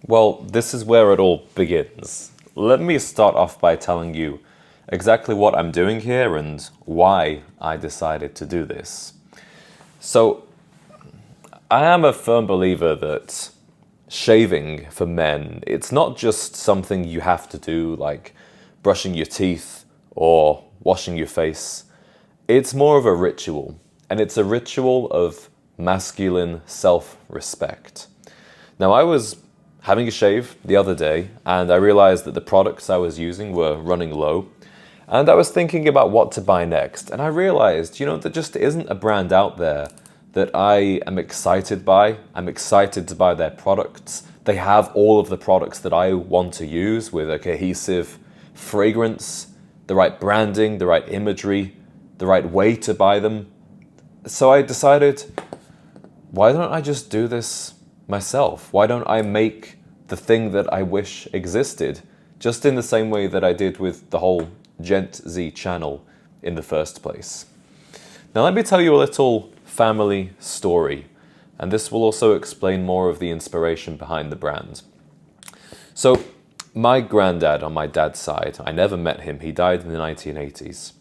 Well, this is where it all begins. Let me start off by telling you exactly what I'm doing here and why I decided to do this. So, I am a firm believer that shaving for men, it's not just something you have to do like brushing your teeth or washing your face. It's more of a ritual, and it's a ritual of masculine self-respect. Now, I was having a shave the other day, and I realized that the products I was using were running low, and I was thinking about what to buy next, and I realized, there just isn't a brand out there that I am excited by. I'm excited to buy their products. They have all of the products that I want to use with a cohesive fragrance, the right branding, the right imagery, the right way to buy them. So I decided, why don't I just do this myself? Why don't I make the thing that I wish existed, just in the same way that I did with the whole Gent Z channel in the first place? Now let me tell you a little family story, and this will also explain more of the inspiration behind the brand. So my granddad on my dad's side, I never met him, he died in the 1980s.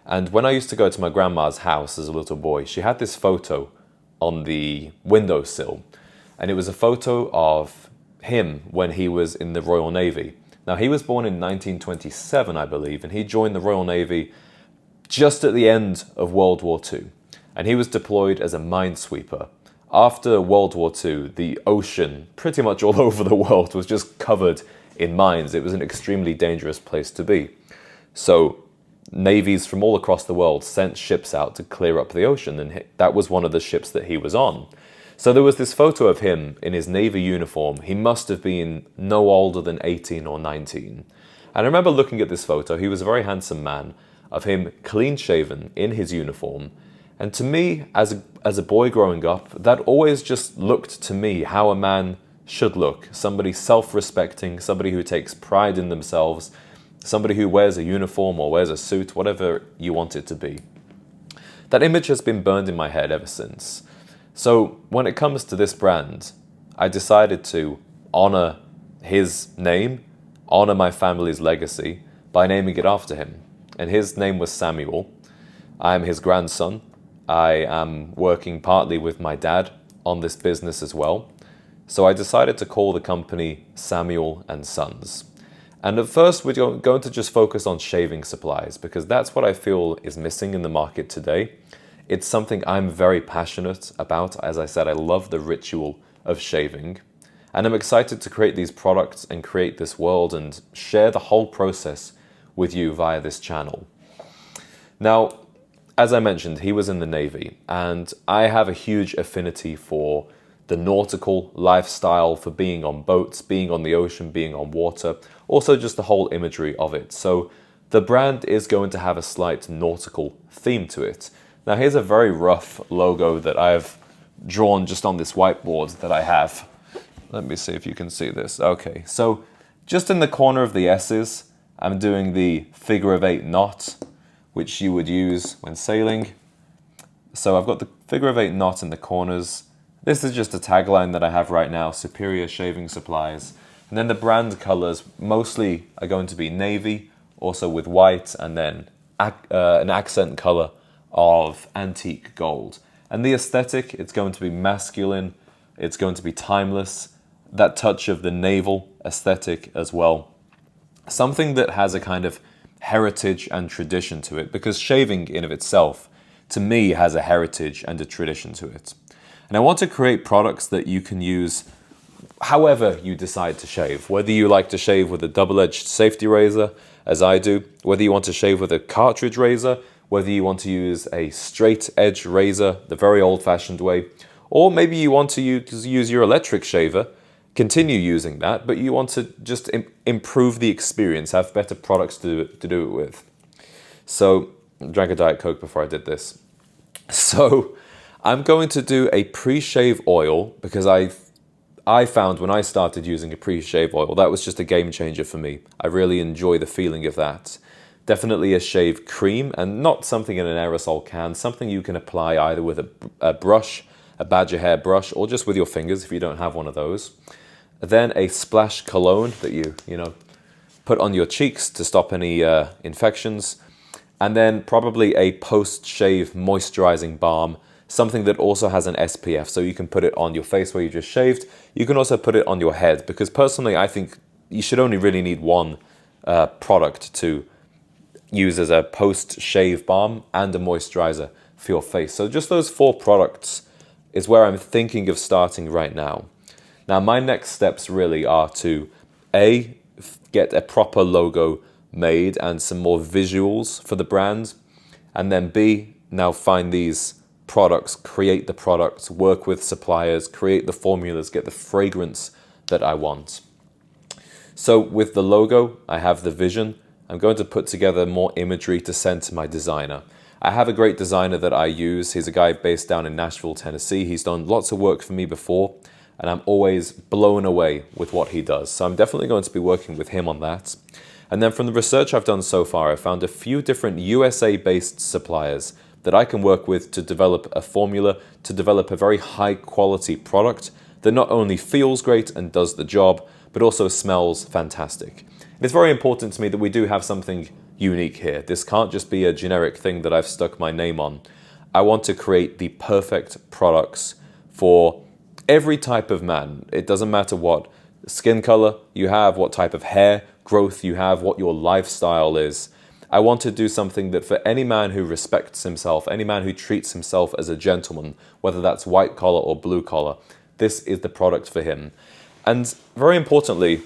And when I used to go to my grandma's house as a little boy, she had this photo on the windowsill, and it was a photo of him when he was in the Royal Navy. Now he was born in 1927, I believe, and he joined the Royal Navy just at the end of World War II. And he was deployed as a minesweeper. After World War II, the ocean, pretty much all over the world, was just covered in mines. It was an extremely dangerous place to be. So navies from all across the world sent ships out to clear up the ocean, and that was one of the ships that he was on. So there was this photo of him in his Navy uniform. He must have been no older than 18 or 19. And I remember looking at this photo. He was a very handsome man, of him clean-shaven in his uniform. And to me, as a boy growing up, that always just looked to me how a man should look. Somebody self-respecting, somebody who takes pride in themselves, somebody who wears a uniform or wears a suit, whatever you want it to be. That image has been burned in my head ever since. So when it comes to this brand, I decided to honor his name, honor my family's legacy by naming it after him. And his name was Samuel. I am his grandson. I am working partly with my dad on this business as well. So I decided to call the company Samuel and Sons. And at first we're going to just focus on shaving supplies, because that's what I feel is missing in the market today. It's something I'm very passionate about. As I said, I love the ritual of shaving. And I'm excited to create these products and create this world and share the whole process with you via this channel. Now, as I mentioned, he was in the Navy, and I have a huge affinity for the nautical lifestyle, for being on boats, being on the ocean, being on water, also just the whole imagery of it. So the brand is going to have a slight nautical theme to it. Now here's a very rough logo that I've drawn just on this whiteboard that I have. Let me see if you can see this. Okay, so just in the corner of the S's, I'm doing the figure of 8 knot, which you would use when sailing. So I've got the figure of 8 knot in the corners. This is just a tagline that I have right now, Superior Shaving Supplies. And then the brand colors mostly are going to be navy, also with white, and then an accent color of antique gold. And the aesthetic, it's going to be masculine, it's going to be timeless, that touch of the naval aesthetic as well. Something that has a kind of heritage and tradition to it, because shaving in of itself, to me, has a heritage and a tradition to it. And I want to create products that you can use however you decide to shave. Whether you like to shave with a double-edged safety razor, as I do, whether you want to shave with a cartridge razor, whether you want to use a straight edge razor, the very old-fashioned way, or maybe you want to use your electric shaver, continue using that, but you want to just improve the experience, have better products to do it with. So, I drank a Diet Coke before I did this. So, I'm going to do a pre-shave oil, because I found when I started using a pre-shave oil, that was just a game changer for me. I really enjoy the feeling of that. Definitely a shave cream, and not something in an aerosol can, something you can apply either with a brush, a badger hair brush, or just with your fingers if you don't have one of those. then a splash cologne that you put on your cheeks to stop any infections, and then probably a post-shave moisturizing balm, something that also has an SPF, so you can put it on your face where you just shaved. You can also put it on your head, because personally I think you should only really need one product to use as a post-shave balm and a moisturizer for your face. So just those 4 products is where I'm thinking of starting right now. Now my next steps really are to get a proper logo made and some more visuals for the brand, and then B, now find these products, create the products, work with suppliers, create the formulas, get the fragrance that I want. So with the logo, I have the vision. I'm going to put together more imagery to send to my designer. I have a great designer that I use. He's a guy based down in Nashville, Tennessee. He's done lots of work for me before, and I'm always blown away with what he does. So I'm definitely going to be working with him on that. And then from the research I've done so far, I found a few different USA-based suppliers that I can work with to develop a formula, to develop a very high-quality product that not only feels great and does the job, but also smells fantastic. It's very important to me that we do have something unique here. This can't just be a generic thing that I've stuck my name on. I want to create the perfect products for every type of man. It doesn't matter what skin color you have, what type of hair growth you have, what your lifestyle is. I want to do something that for any man who respects himself, any man who treats himself as a gentleman, whether that's white collar or blue collar, this is the product for him. And very importantly,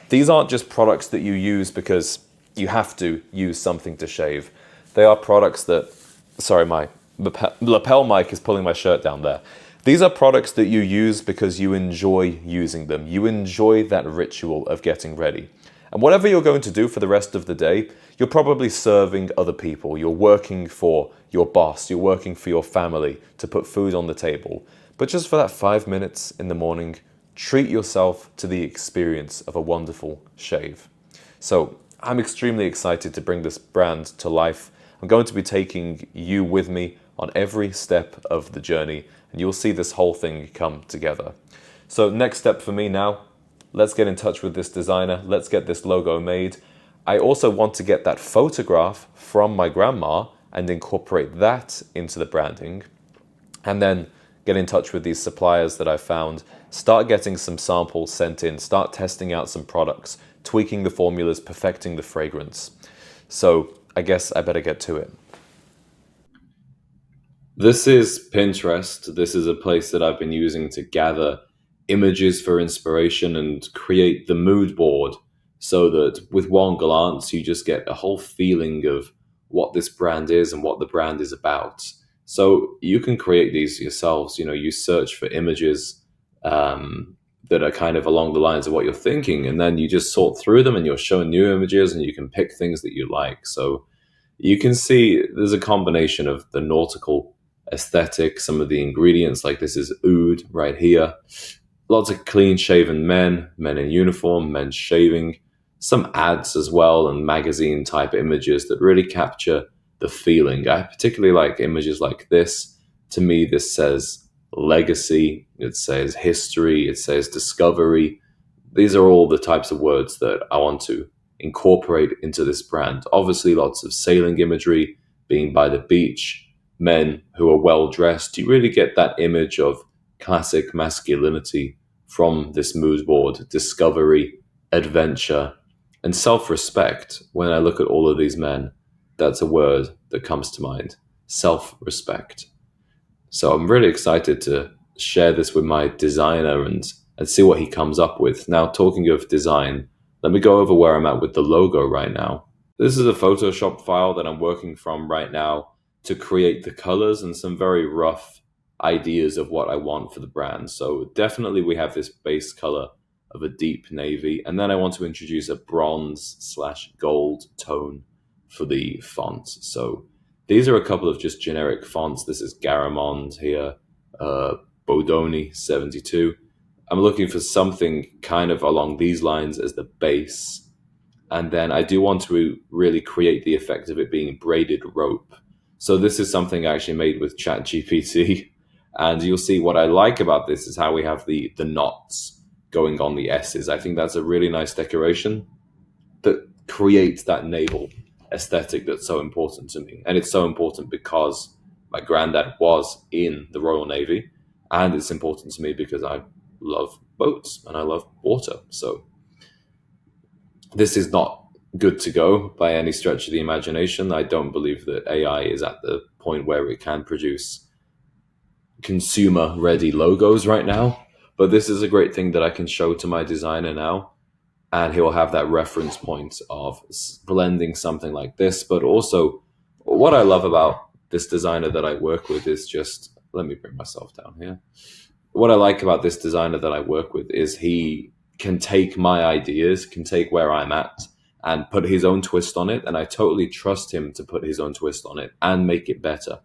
these aren't just products that you use because you have to use something to shave. They are products that, sorry, my lapel mic is pulling my shirt down there. These are products that you use because you enjoy using them. You enjoy that ritual of getting ready. And whatever you're going to do for the rest of the day, you're probably serving other people. You're working for your boss. You're working for your family to put food on the table. But just for that 5 minutes in the morning, treat yourself to the experience of a wonderful shave. So I'm extremely excited to bring this brand to life. I'm going to be taking you with me on every step of the journey, and you'll see this whole thing come together. So next step for me now, let's get in touch with this designer. Let's get this logo made. I also want to get that photograph from my grandma and incorporate that into the branding. And then get in touch with these suppliers that I found, start getting some samples sent in, start testing out some products, tweaking the formulas, perfecting the fragrance. So I guess I better get to it. This is Pinterest. This is a place that I've been using to gather images for inspiration and create the mood board, so that with one glance you just get a whole feeling of what this brand is and what the brand is about. So you can create these yourselves. You search for images that are kind of along the lines of what you're thinking, and then you just sort through them and you're shown new images and you can pick things that you like. So you can see there's a combination of the nautical aesthetic, some of the ingredients, like this is oud right here. Lots of clean shaven men in uniform, men shaving, some ads as well, and magazine type images that really capture the feeling. I particularly like images like this. To me, this says legacy, it says history, it says discovery. These are all the types of words that I want to incorporate into this brand. Obviously, lots of sailing imagery, being by the beach, men who are well dressed. You really get that image of classic masculinity from this mood board: discovery, adventure, and self-respect. When I look at all of these men, that's a word that comes to mind: self-respect. So I'm really excited to share this with my designer and see what he comes up with. Now, talking of design, let me go over where I'm at with the logo right now. This is a Photoshop file that I'm working from right now to create the colors and some very rough ideas of what I want for the brand. So definitely we have this base color of a deep navy, and then I want to introduce a bronze/gold tone for the font. So these are a couple of just generic fonts. This is Garamond here, Bodoni 72. I'm looking for something kind of along these lines as the base. And then I do want to really create the effect of it being braided rope. So this is something I actually made with ChatGPT. And you'll see what I like about this is how we have the knots going on the S's. I think that's a really nice decoration that creates that naval aesthetic that's so important to me. And it's so important because my granddad was in the Royal Navy, and it's important to me because I love boats and I love water. So this is not good to go by any stretch of the imagination. I don't believe that AI is at the point where it can produce consumer ready logos right now, but this is a great thing that I can show to my designer now, and he'll have that reference point of blending something like this. But also, what I love about this designer that I work with is just, let me bring myself down here. What I like about this designer that I work with is he can take my ideas, can take where I'm at, and put his own twist on it. And I totally trust him to put his own twist on it and make it better.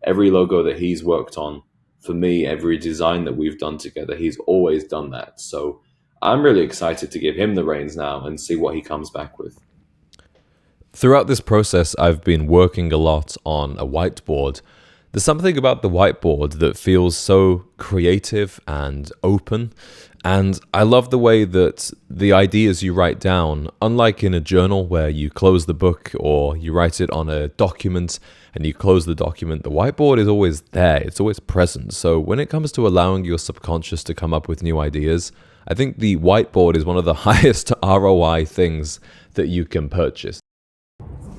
Every logo that he's worked on for me, every design that we've done together, he's always done that. So I'm really excited to give him the reins now and see what he comes back with. Throughout this process, I've been working a lot on a whiteboard. There's something about the whiteboard that feels so creative and open. And I love the way that the ideas you write down, unlike in a journal where you close the book or you write it on a document and you close the document, the whiteboard is always there. It's always present. So when it comes to allowing your subconscious to come up with new ideas, I think the whiteboard is one of the highest ROI things that you can purchase.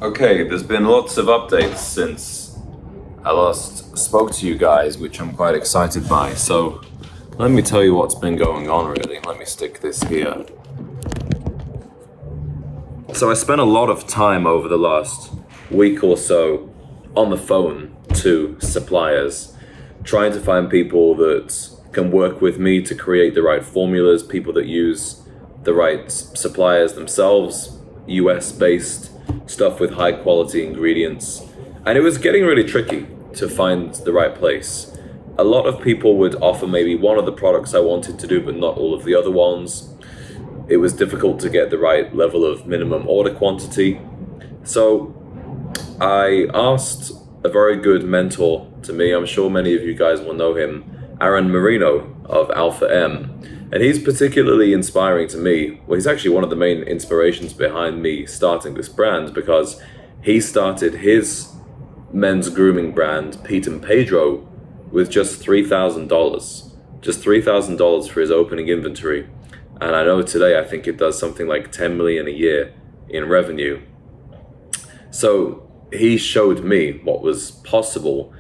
Okay, there's been lots of updates since I last spoke to you guys, which I'm quite excited by. So let me tell you what's been going on, really. Let me stick this here. So I spent a lot of time over the last week or so on the phone to suppliers, trying to find people that can work with me to create the right formulas, people that use the right suppliers themselves, US-based stuff with high quality ingredients. And it was getting really tricky to find the right place. A lot of people would offer maybe one of the products I wanted to do, but not all of the other ones. It was difficult to get the right level of minimum order quantity. So I asked a very good mentor to me, I'm sure many of you guys will know him, Aaron Marino of Alpha M. And he's particularly inspiring to me. Well, he's actually one of the main inspirations behind me starting this brand, because he started his men's grooming brand, Pete and Pedro, with just $3,000. Just $3,000 for his opening inventory. And I know today, I think it does something like 10 million a year in revenue. So he showed me what was possible,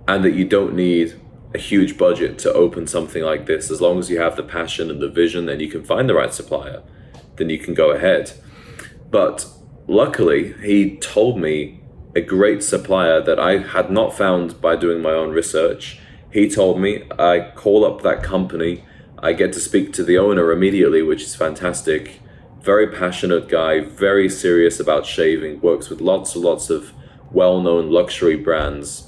and that you don't need a huge budget to open something like this. As long as you have the passion and the vision and you can find the right supplier, then you can go ahead. But luckily, he told me a great supplier that I had not found by doing my own research. He told me, I call up that company, I get to speak to the owner immediately, which is fantastic. Very passionate guy, very serious about shaving, works with lots and lots of well-known luxury brands.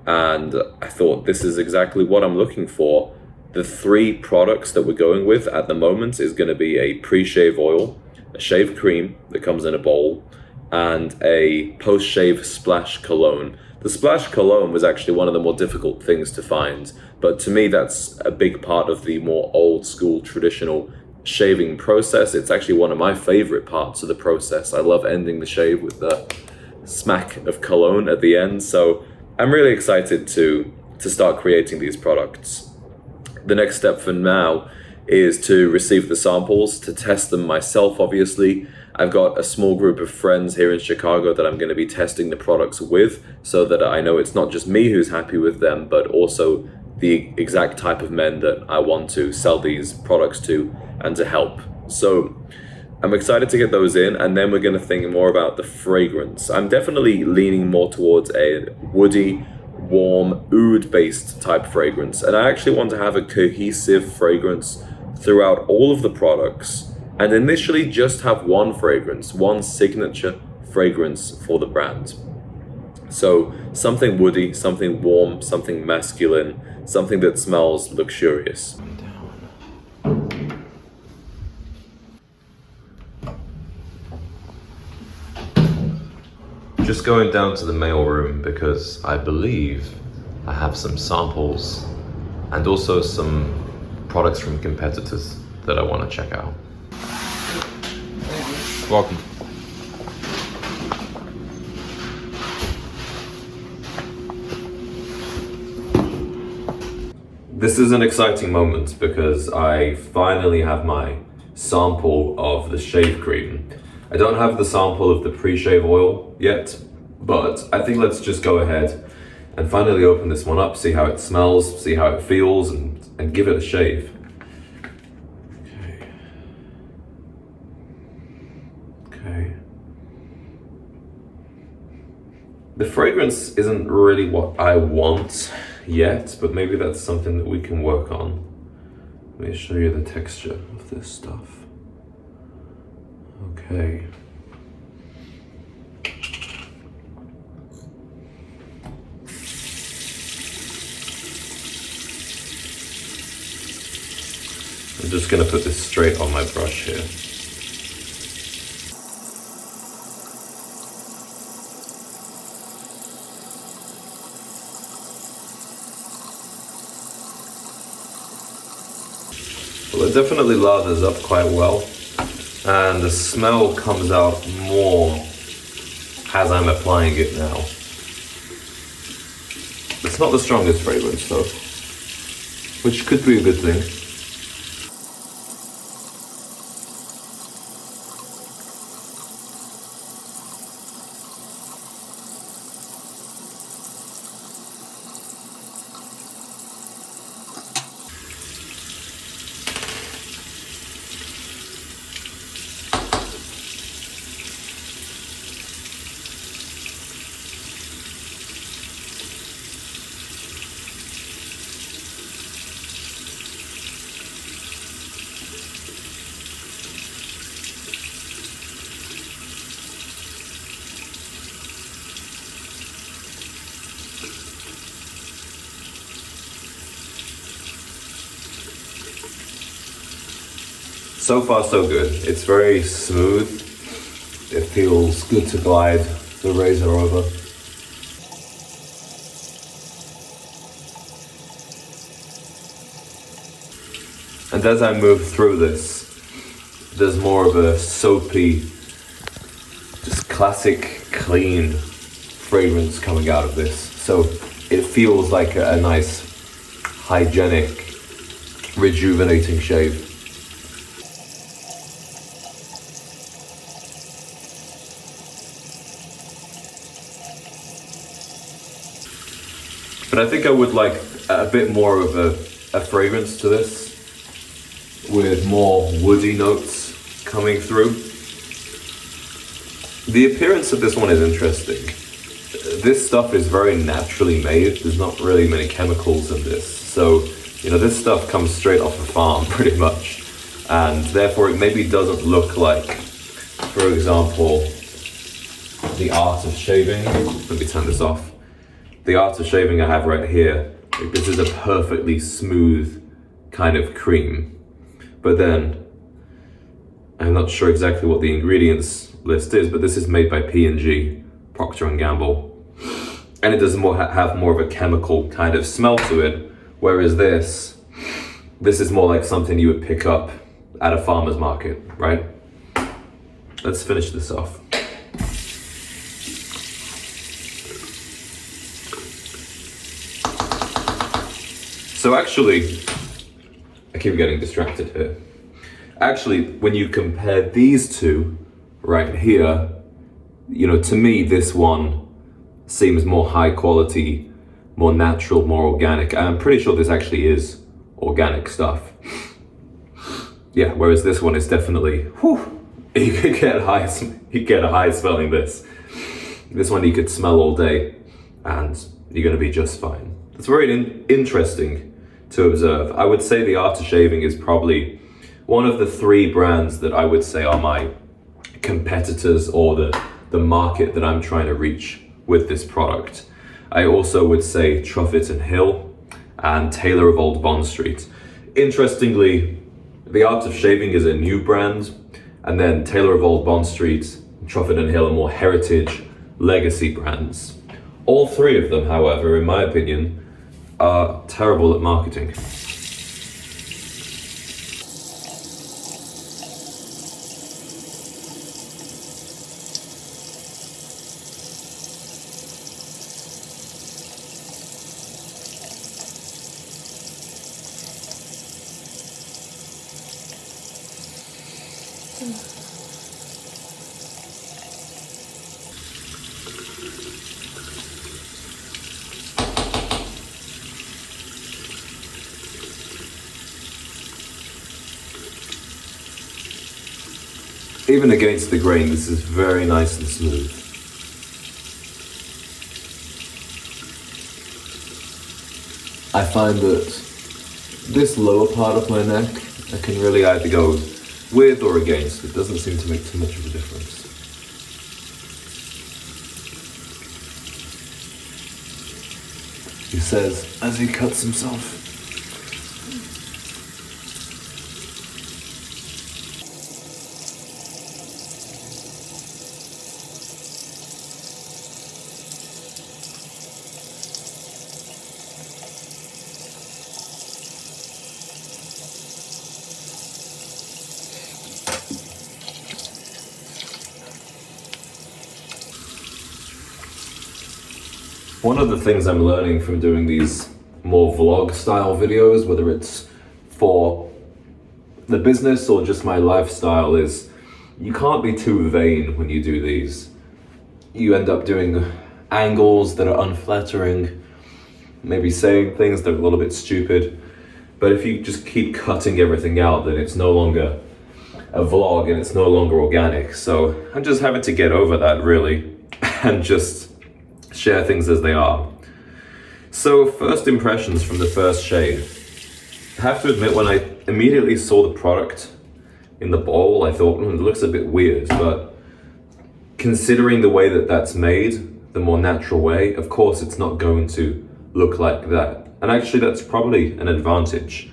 And I thought, this is exactly what I'm looking for. The 3 products that we're going with at the moment is going to be a pre-shave oil, a shave cream that comes in a bowl, and a post-shave splash cologne. The splash cologne was actually one of the more difficult things to find, but to me that's a big part of the more old school traditional shaving process. It's actually one of my favorite parts of the process. I love ending the shave with the smack of cologne at the end. So I'm really excited to start creating these products. The next step for now is to receive the samples, to test them myself, obviously. I've got a small group of friends here in Chicago that I'm going to be testing the products with, so that I know it's not just me who's happy with them, but also the exact type of men that I want to sell these products to and to help. So I'm excited to get those in, and then we're going to think more about the fragrance. I'm definitely leaning more towards a woody, warm, oud-based type fragrance, and I actually want to have a cohesive fragrance throughout all of the products, and initially just have one fragrance, one signature fragrance for the brand. So something woody, something warm, something masculine, something that smells luxurious. Just going down to the mail room because I believe I have some samples and also some products from competitors that I want to check out. Welcome. This is an exciting moment because I finally have my sample of the shave cream. I don't have the sample of the pre-shave oil yet, but I think let's just go ahead and finally open this one up, see how it smells, see how it feels, and give it a shave. Okay. The fragrance isn't really what I want yet, but maybe that's something that we can work on. Let me show you the texture of this stuff. Okay. I'm just gonna put this straight on my brush here. Well, it definitely lathers up quite well, and the smell comes out more as I'm applying it now. It's not the strongest fragrance though, which could be a good thing. So far so good. It's very smooth. It feels good to glide the razor over. And as I move through this, there's more of a soapy, just classic, clean fragrance coming out of this. So it feels like a nice, hygienic, rejuvenating shave. But I think I would like a bit more of a fragrance to this, with more woody notes coming through. The appearance of this one is interesting. This stuff is very naturally made. There's not really many chemicals in this. So, you know, this stuff comes straight off a farm pretty much. And therefore it maybe doesn't look like, for example, the art of shaving. Let me turn this off. The art of shaving I have right here, this is a perfectly smooth kind of cream. But then, I'm not sure exactly what the ingredients list is, but this is made by P&G, Procter & Gamble. And it does have more of a chemical kind of smell to it, whereas this is more like something you would pick up at a farmer's market, right? Let's finish this off. So actually, I keep getting distracted here. Actually, when you compare these two right here, you know, to me, this one seems more high quality, more natural, more organic. And I'm pretty sure this actually is organic stuff. Yeah, whereas this one is definitely, whew, you could get a high smelling this. This one you could smell all day and you're gonna be just fine. It's very interesting to observe. I would say the Art of Shaving is probably one of the three brands that I would say are my competitors, or the market that I'm trying to reach with this product. I also would say Truffet and Hill and Taylor of Old Bond Street. Interestingly, the Art of Shaving is a new brand, and then Taylor of Old Bond Street, Truffet and Hill are more heritage, legacy brands. All three of them, however, in my opinion, are terrible at marketing. Even against the grain, this is very nice and smooth. I find that this lower part of my neck, I can really either go with or against. It doesn't seem to make too much of a difference. He says, as he cuts himself. One of the things I'm learning from doing these more vlog style videos, whether it's for the business or just my lifestyle, is you can't be too vain when you do these. You end up doing angles that are unflattering, maybe saying things that are a little bit stupid. But if you just keep cutting everything out, then it's no longer a vlog and it's no longer organic. So I'm just having to get over that, really, and just share things as they are. So first impressions from the first shade. I have to admit, when I immediately saw the product in the bowl, I thought, it looks a bit weird, but considering the way that that's made, the more natural way, of course it's not going to look like that. And actually that's probably an advantage.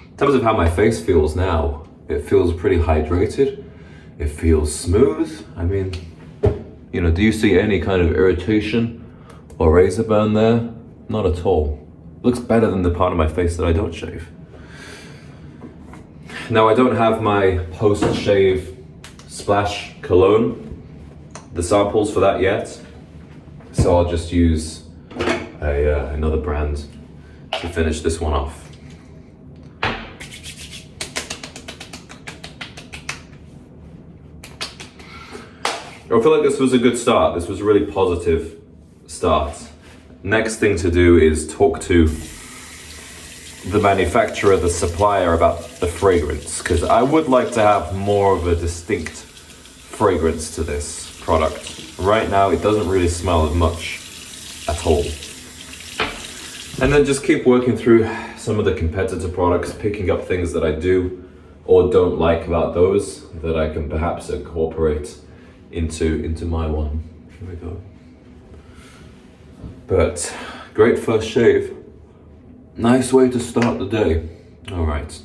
In terms of how my face feels now, it feels pretty hydrated, it feels smooth. I mean, you know, do you see any kind of irritation or razor burn there? Not at all. Looks better than the part of my face that I don't shave. Now I don't have my post-shave splash cologne, the samples for that yet, so I'll just use another brand to finish this one off. I feel like this was a good start. This was a really positive start. Next thing to do is talk to the manufacturer, the supplier, about the fragrance, because I would like to have more of a distinct fragrance to this product. Right now it doesn't really smell as much at all. And then just keep working through some of the competitor products, picking up things that I do or don't like about those that I can perhaps incorporate into my one. Here we go. But great first shave. Nice way to start the day. All right.